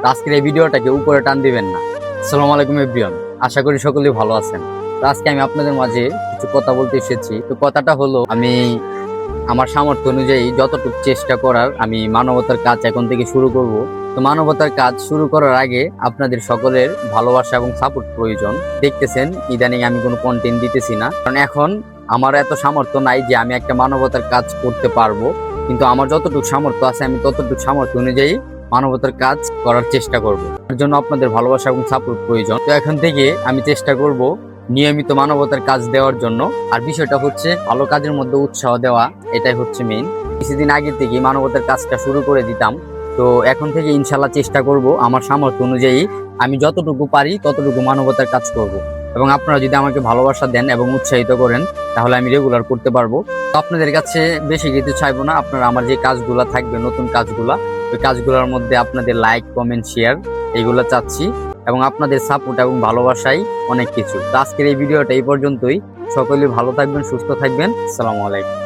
তো আজকের এই ভিডিওটাকে উপরে টান দিবেন না। আসসালামু আলাইকুম এভরিওয়ান, আশা করি সকলেই ভালো আছেন। তো আজকে আমি আপনাদের মাঝে কিছু কথা বলতে এসেছি। তো কথাটা হলো, আমি আমার সামর্থ্য অনুযায়ী যতটুকু চেষ্টা করার আমি মানবতার কাজ এখন থেকে শুরু করব। তো মানবতার কাজ শুরু করার আগে আপনাদের সকলের ভালোবাসা এবং সাপোর্ট প্রয়োজন। দেখতেছেন ইদানিং আমি কোনো কন্টেন্ট দিতেছি না, কারণ এখন আমার এত সামর্থ্য নাই যে আমি একটা মানবতার কাজ করতে পারবো। কিন্তু আমার যতটুকু সামর্থ্য আছে আমি ততটুকু সামর্থ্য অনুযায়ী মানবতার কাজ করার চেষ্টা করব। তার জন্য আপনাদের ভালোবাসা এবং সাপোর্ট প্রয়োজন। তো এখন থেকে আমি চেষ্টা করব নিয়মিত মানবতার কাজ দেওয়ার জন্য। আর বিষয়টা হচ্ছে ভালো কাজের মধ্যে উৎসাহ দেওয়া, এটাই হচ্ছে মেইন। কিছুদিন আগে থেকে মানবতার কাজটা শুরু করে দিতাম, তো এখন থেকে ইনশাল্লাহ চেষ্টা করব আমার সামর্থ্য অনুযায়ী আমি যতটুকু পারি ততটুকু মানবতার কাজ করব। এবং আপনারা যদি আমাকে ভালোবাসা দেন এবং উৎসাহিত করেন তাহলে আমি রেগুলার করতে পারবো। তো আপনাদের কাছে বেশি কিছু চাইবো না, আপনারা আমার যে কাজগুলা থাকবে নতুন কাজগুলা, ওই কাজগুলোর মধ্যে আপনাদের লাইক, কমেন্ট, শেয়ার এইগুলো চাচ্ছি, এবং আপনাদের সাপোর্ট এবং ভালোবাসাই অনেক কিছু। তো আজকের এই ভিডিওটা এই পর্যন্তই। সকলে ভালো থাকবেন, সুস্থ থাকবেন। আসসালামু আলাইকুম।